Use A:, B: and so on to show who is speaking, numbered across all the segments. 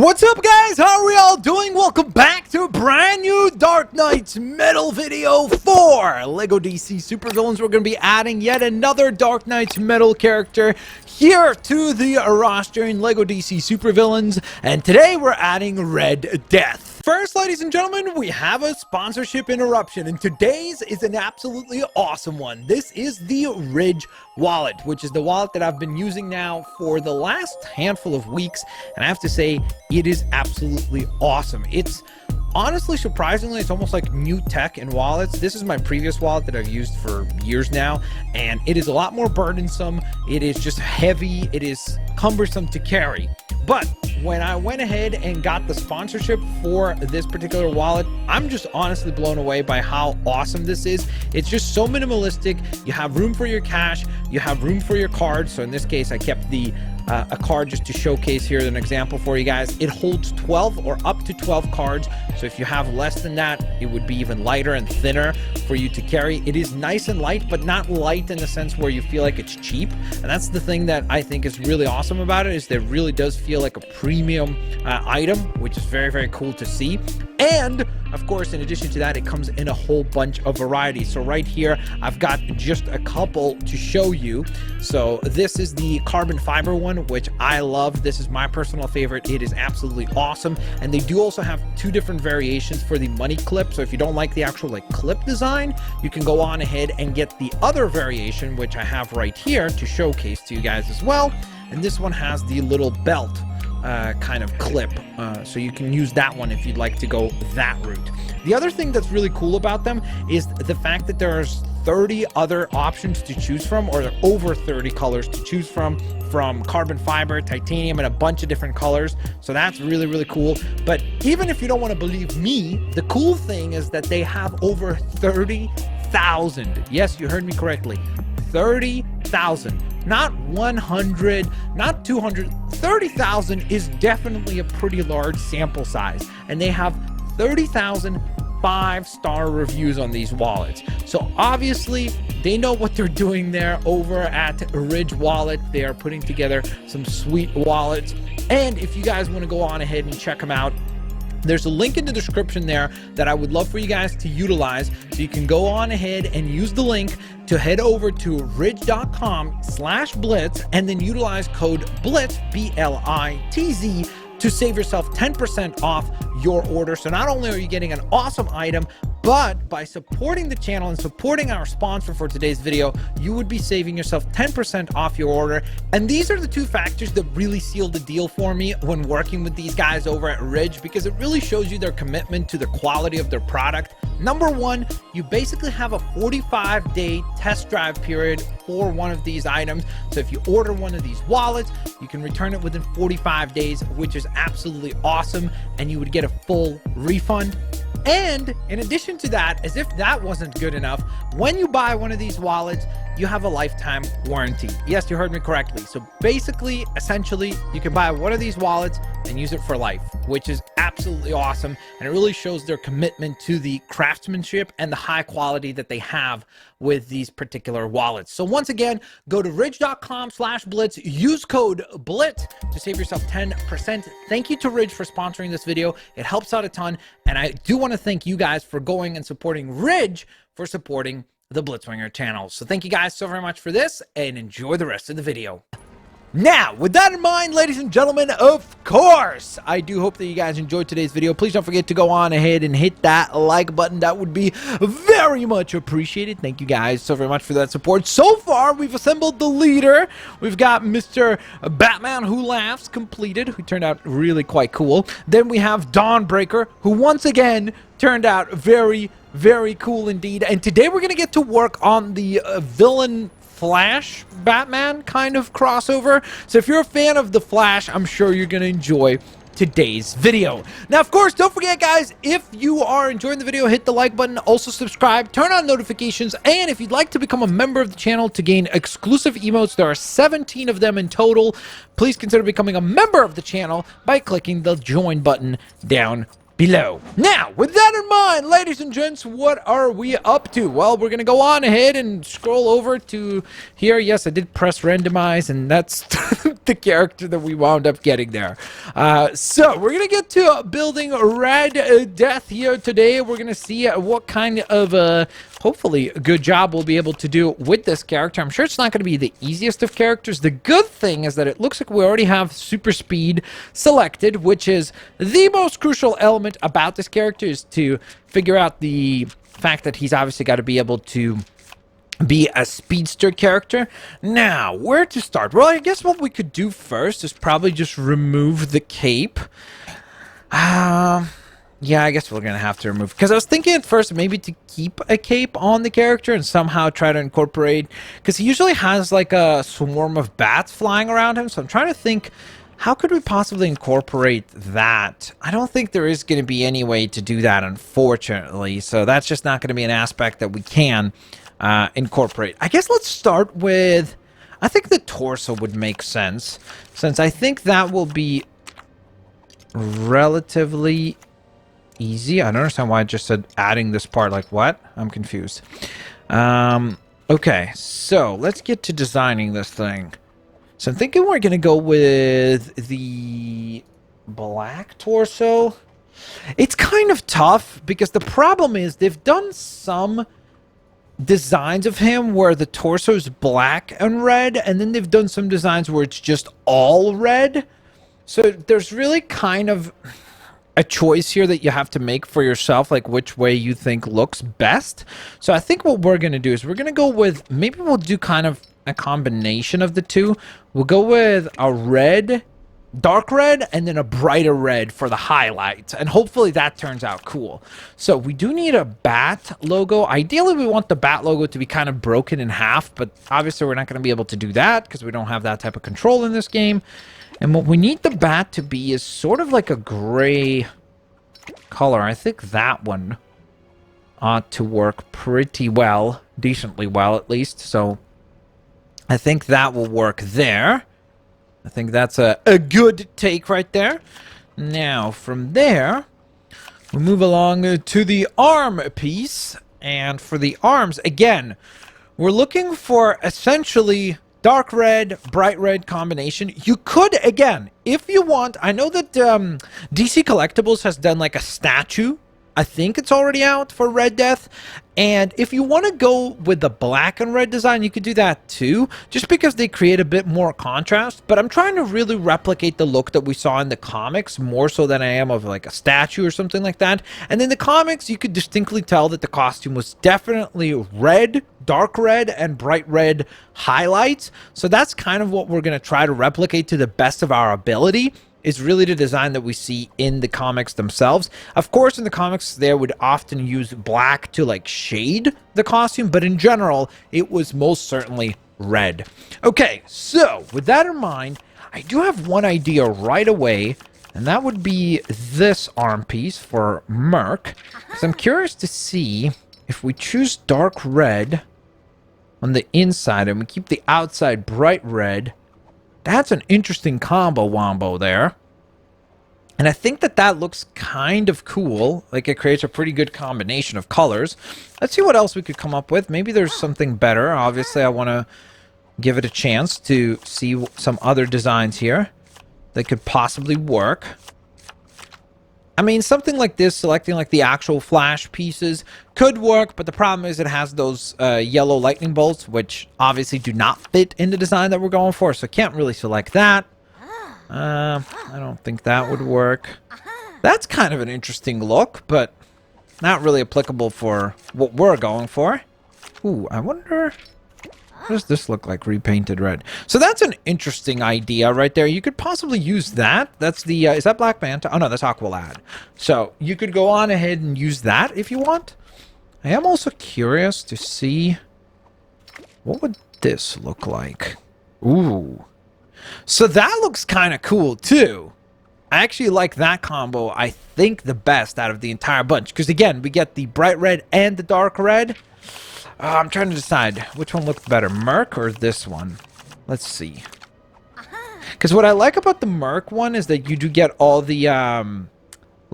A: What's up, guys? How are we all doing? Welcome back to a brand new Dark Knights Metal video for LEGO DC Supervillains. We're going to be adding yet another Dark Knights Metal character here to the roster in LEGO DC Supervillains, and today we're adding Red Death. First, ladies and gentlemen, we have a sponsorship interruption, and today's is an absolutely awesome one. This is the Ridge wallet, which is the wallet that I've been using now for the last handful of weeks, and I have to say, it is absolutely awesome. It's honestly, surprisingly, it's almost like new tech in wallets. This is my previous wallet that I've used for years now, and it is a lot more burdensome. It is just heavy. It is cumbersome to carry. But when I went ahead and got the sponsorship for this particular wallet, I'm just honestly blown away by how awesome this is. It's just so minimalistic. You have room for your cash, you have room for your cards. So in this case, I kept a card just to showcase here an example for you guys. It holds 12 or up to 12 cards. So if you have less than that, it would be even lighter and thinner for you to carry. It is nice and light, but not light in the sense where you feel like it's cheap. And that's the thing that I think is really awesome about it, is that it really does feel like a premium item, which is very, very cool to see. And of course, in addition to that, it comes in a whole bunch of varieties. So right here, I've got just a couple to show you. So this is the carbon fiber one, which I love. This is my personal favorite. It is absolutely awesome. And they do also have two different variations for the money clip. So if you don't like the actual clip design, you can go on ahead and get the other variation, which I have right here to showcase to you guys as well. And this one has the little belt kind of clip, so you can use that one if you'd like to go that route. The other thing that's really cool about them is the fact that there's 30 other options to choose from, or over 30 colors to choose from carbon fiber, titanium, and a bunch of different colors. So that's really, really cool. But even if you don't want to believe me, the cool thing is that they have over 30,000. Yes, you heard me correctly. 30,000. Not 100, not 200, 30,000 is definitely a pretty large sample size. And they have 30,000 5-star reviews on these wallets. So obviously they know what they're doing there over at Ridge Wallet. They are putting together some sweet wallets. And if you guys want to go on ahead and check them out, there's a link in the description there that I would love for you guys to utilize. So you can go on ahead and use the link to head over to ridge.com/blitz and then utilize code BLITZ, B-L-I-T-Z, to save yourself 10% off your order. So not only are you getting an awesome item, but by supporting the channel and supporting our sponsor for today's video, you would be saving yourself 10% off your order. And these are the two factors that really seal the deal for me when working with these guys over at Ridge, because it really shows you their commitment to the quality of their product. Number one, you basically have a 45-day test drive period for one of these items. So if you order one of these wallets, you can return it within 45 days, which is absolutely awesome, and you would get a full refund. And in addition to that, as if that wasn't good enough, when you buy one of these wallets, you have a lifetime warranty. Yes, you heard me correctly. So basically, essentially, you can buy one of these wallets and use it for life, which is absolutely awesome. And it really shows their commitment to the craftsmanship and the high quality that they have with these particular wallets. So once again, go to ridge.com/blitz, use code BLITZ to save yourself 10%. Thank you to Ridge for sponsoring this video. It helps out a ton. And I do want to thank you guys for going and supporting Ridge for supporting the Blitzwinger channel. So thank you guys so very much for this, and enjoy the rest of the video. Now, with that in mind, ladies and gentlemen, of course, I do hope that you guys enjoyed today's video. Please don't forget to go on ahead and hit that like button. That would be very much appreciated. Thank you guys so very much for that support. So far, we've assembled the leader. We've got Mr. Batman Who Laughs completed, who turned out really quite cool. Then we have Dawnbreaker, who once again turned out very, very cool indeed. And today we're going to get to work on the villain Flash Batman kind of crossover. So if you're a fan of the Flash, I'm sure you're going to enjoy today's video. Now, of course, don't forget, guys, if you are enjoying the video, hit the like button, also subscribe, turn on notifications, and if you'd like to become a member of the channel to gain exclusive emotes, there are 17 of them in total. Please consider becoming a member of the channel by clicking the join button down below. Now, with that in mind, ladies and gents, what are we up to? Well, we're going to go on ahead and scroll over to here. Yes, I did press randomize, and that's the character that we wound up getting there. So, we're going to get to building Red Death here today. We're going to see what kind of, hopefully, a good job we'll be able to do with this character. I'm sure it's not going to be the easiest of characters. The good thing is that it looks like we already have super speed selected, which is the most crucial element about this character, is to figure out the fact that he's obviously got to be able to be a speedster character. Now, where to start? Well, I guess what we could do first is probably just remove the cape. Yeah, I guess we're going to have to remove, because I was thinking at first maybe to keep a cape on the character and somehow try to incorporate, because he usually has like a swarm of bats flying around him, so I'm trying to think, how could we possibly incorporate that? I don't think there is going to be any way to do that, unfortunately, so that's just not going to be an aspect that we can incorporate. I guess let's start with, I think the torso would make sense, since I think that will be relatively easy. I don't understand why I just said adding this part. Like, what? I'm confused. Okay, so let's get to designing this thing. So I'm thinking we're going to go with the black torso. It's kind of tough because the problem is they've done some designs of him where the torso is black and red, and then they've done some designs where it's just all red. So there's really kind of a choice here that you have to make for yourself, like which way you think looks best. So I think what we're going to do is we're going to go with, maybe we'll do kind of a combination of the two. We'll go with a red, dark red, and then a brighter red for the highlights, and hopefully that turns out cool. So we do need a bat logo. Ideally, we want the bat logo to be kind of broken in half, but obviously we're not going to be able to do that because we don't have that type of control in this game. And what we need the bat to be is sort of like a gray color. I think that one ought to work pretty well, decently well at least. So I think that will work there. I think that's a good take right there. Now, from there, we move along to the arm piece. And for the arms, again, we're looking for essentially dark red, bright red combination. You could, again, if you want, I know that DC Collectibles has done like a statue. I think it's already out for Red Death. And if you want to go with the black and red design, you could do that too, just because they create a bit more contrast. But I'm trying to really replicate the look that we saw in the comics, more so than I am of like a statue or something like that. And in the comics, you could distinctly tell that the costume was definitely red, dark red, and bright red highlights. So that's kind of what we're going to try to replicate to the best of our ability, is really the design that we see in the comics themselves. Of course, in the comics, they would often use black to like shade the costume, but in general, it was most certainly red. Okay, so with that in mind, I do have one idea right away, and that would be this arm piece for Merc. So I'm curious to see if we choose dark red on the inside and we keep the outside bright red. That's an interesting combo wombo there. And I think that that looks kind of cool. Like, it creates a pretty good combination of colors. Let's see what else we could come up with. Maybe there's something better. Obviously, I want to give it a chance to see some other designs here that could possibly work. I mean, something like this, selecting like the actual flash pieces, could work, but the problem is it has those yellow lightning bolts, which obviously do not fit in the design that we're going for, so I can't really select that. I don't think that would work. That's kind of an interesting look, but not really applicable for what we're going for. Ooh, I wonder, what does this look like repainted red? So that's an interesting idea right there. You could possibly use that. That's the, is that Black Manta? Oh no, that's Aqualad. So you could go on ahead and use that if you want. I am also curious to see, what would this look like? Ooh. So that looks kind of cool too. I actually like that combo, I think, the best out of the entire bunch. Because again, we get the bright red and the dark red. I'm trying to decide which one looked better, Merc or this one. Let's see. Because what I like about the Merc one is that you do get all the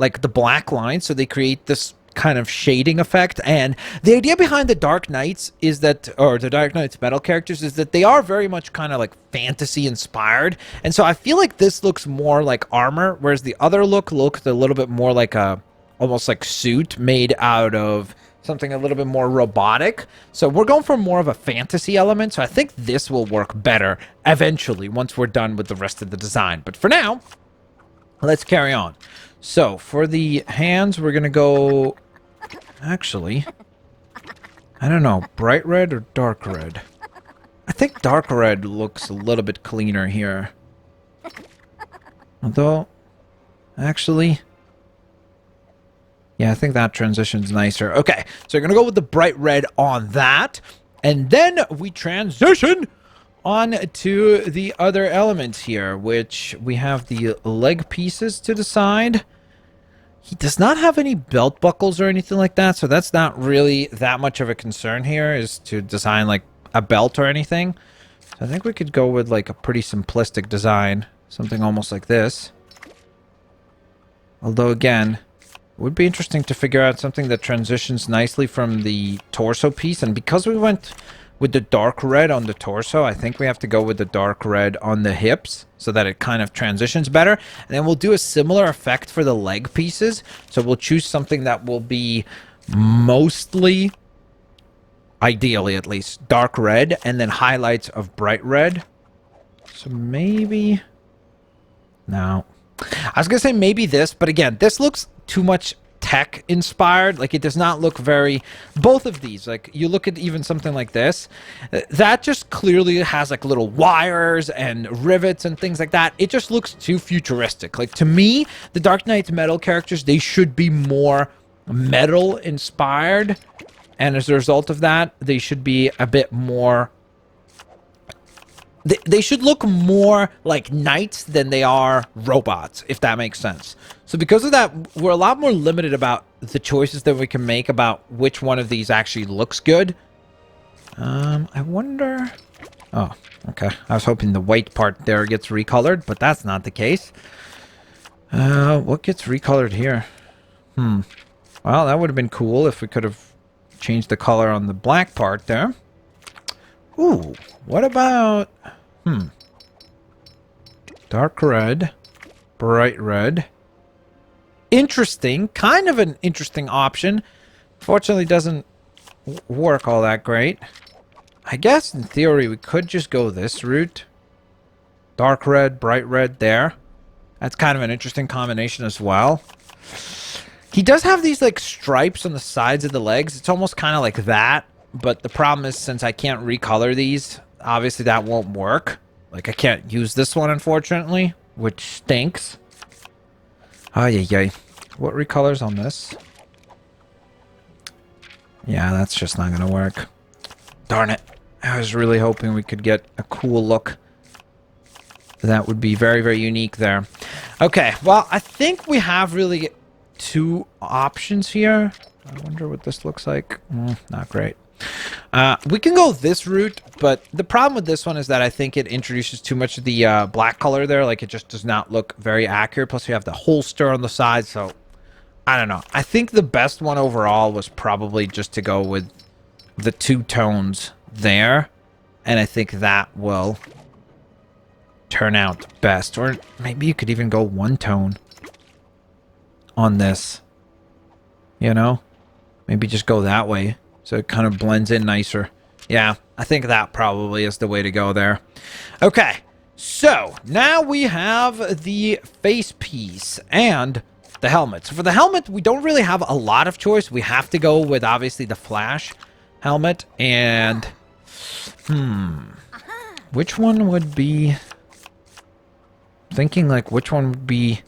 A: like the black lines, so they create this kind of shading effect. And the idea behind the Dark Knights is that, or the Dark Knights metal characters, is that they are very much kind of like fantasy inspired. And so I feel like this looks more like armor, whereas the other look looked a little bit more like a almost like suit made out of something a little bit more robotic. So we're going for more of a fantasy element. So I think this will work better eventually once we're done with the rest of the design. But for now, let's carry on. So for the hands, we're going to go... Actually, I don't know. Bright red or dark red? I think dark red looks a little bit cleaner here. Although, actually... Yeah, I think that transition's nicer. Okay, so we're going to go with the bright red on that. And then we transition on to the other elements here, which we have the leg pieces to the side. He does not have any belt buckles or anything like that, so that's not really that much of a concern here, is to design like a belt or anything. So I think we could go with like a pretty simplistic design, something almost like this. Although again, it would be interesting to figure out something that transitions nicely from the torso piece. And because we went with the dark red on the torso, I think we have to go with the dark red on the hips so that it kind of transitions better. And then we'll do a similar effect for the leg pieces. So we'll choose something that will be mostly, ideally at least, dark red and then highlights of bright red. So maybe... No. I was going to say maybe this, but again, this looks too much tech inspired. Like, it does not look very... Both of these, like, you look at even something like this, that just clearly has like little wires and rivets and things like that. It just looks too futuristic. Like, to me, the Dark Knight's metal characters, they should be more metal inspired, and as a result of that, they should be a bit more... They should look more like knights than they are robots, if that makes sense. So because of that, we're a lot more limited about the choices that we can make about which one of these actually looks good. I wonder... Oh, okay. I was hoping the white part there gets recolored, but that's not the case. What gets recolored here? Well, that would have been cool if we could have changed the color on the black part there. Ooh, what about... Dark red, bright red. Interesting, kind of an interesting option. Fortunately, doesn't work all that great. I guess, in theory, we could just go this route. Dark red, bright red there. That's kind of an interesting combination as well. He does have these, like, stripes on the sides of the legs. It's almost kind of like that. But the problem is, since I can't recolor these, obviously that won't work. Like, I can't use this one, unfortunately, which stinks. Ay. What recolors on this? Yeah, that's just not gonna work. Darn it. I was really hoping we could get a cool look. That would be very, very unique there. Okay, well, I think we have really two options here. I wonder what this looks like. Not great. We can go this route, but the problem with this one is that I think it introduces too much of the black color there. Like, it just does not look very accurate. Plus, you have the holster on the side, so I don't know. I think the best one overall was probably just to go with the two tones there, and I think that will turn out best. Or maybe you could even go one tone on this, you know? Maybe just go that way. So it kind of blends in nicer. Yeah, I think that probably is the way to go there. Okay, so now we have the face piece and the helmet. So for the helmet, we don't really have a lot of choice. We have to go with, obviously, the Flash helmet. And, which one would be... Thinking, like, which one would be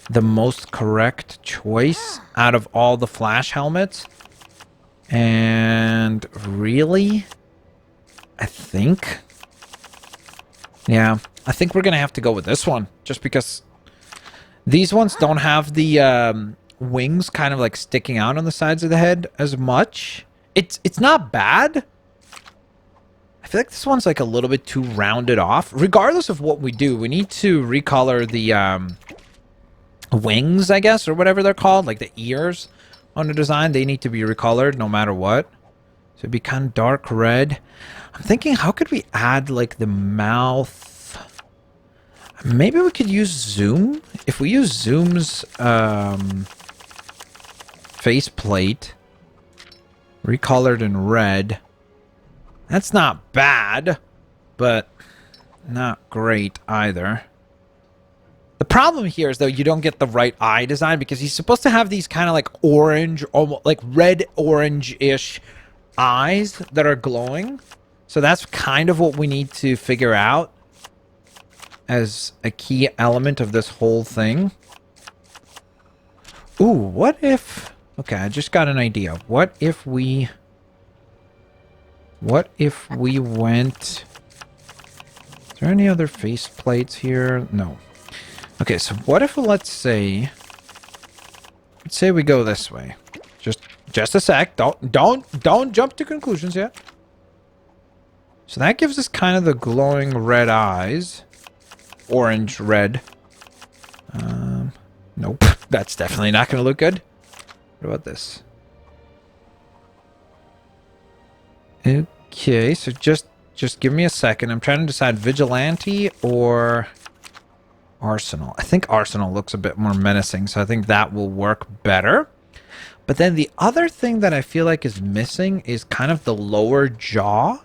A: the most correct choice out of all the Flash helmets? And really, I think, yeah, I think we're going to have to go with this one. Just because these ones don't have the wings kind of like sticking out on the sides of the head as much. It's not bad. I feel like this one's like a little bit too rounded off. Regardless of what we do, we need to recolor wings, I guess, or whatever they're called, like the ears on the design, they need to be recolored no matter what. So it'd be kind of dark red. I'm thinking, how could we add like the mouth? Maybe we could use Zoom. If we use Zoom's faceplate, recolored in red, that's not bad, but not great either. The problem here is, though, you don't get the right eye design because he's supposed to have these kind of like orange, almost like red orange-ish eyes that are glowing. So that's kind of what we need to figure out as a key element of this whole thing. Ooh, what if... Okay, I just got an idea. What if we went... Is there any other face plates here? No. Okay, so what if, let's say we go this way. Just a sec. Don't jump to conclusions yet. So that gives us kind of the glowing red eyes. Orange red. Nope. That's definitely not going to look good. What about this? Okay, so just give me a second. I'm trying to decide Vigilante or Arsenal. I think Arsenal looks a bit more menacing, so I think that will work better. But then the other thing that I feel like is missing is kind of the lower jaw.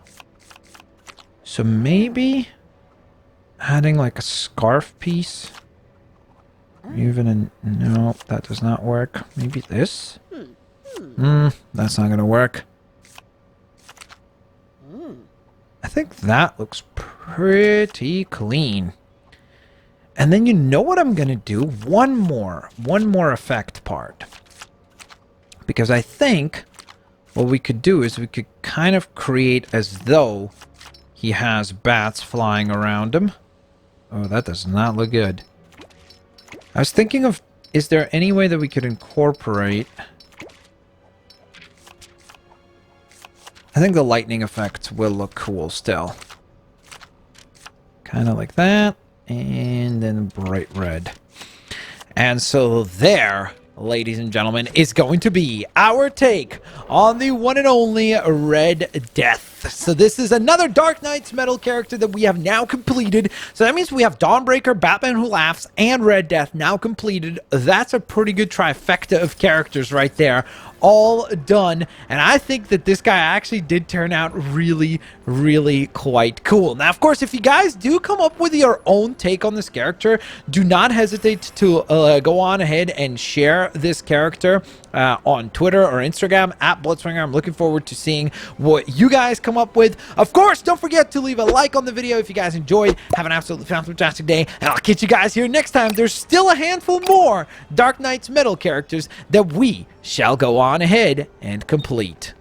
A: So maybe adding like a scarf piece. Even a... No, that does not work. Maybe this? That's not going to work. I think that looks pretty clean. And then you know what I'm going to do? One more effect part. Because I think what we could do is we could kind of create as though he has bats flying around him. Oh, that does not look good. I was thinking of, is there any way that we could incorporate... I think the lightning effects will look cool still. Kind of like that. And then bright red. And so there, ladies and gentlemen, is going to be our take on the one and only Red Death. So this is another Dark Knight's Metal character that we have now completed. So that means we have Dawnbreaker, Batman Who Laughs, and Red Death now completed. That's a pretty good trifecta of characters right there. All done. And I think that this guy actually did turn out really, really quite cool. Now, of course, if you guys do come up with your own take on this character, do not hesitate to go on ahead and share this character on Twitter or Instagram at Blitzwinger. I'm looking forward to seeing what you guys come up with. Of course, don't forget to leave a like on the video if you guys enjoyed. Have an absolutely fantastic day, and I'll catch you guys here next time. There's still a handful more Dark Knight's Metal characters that we shall go on ahead and complete.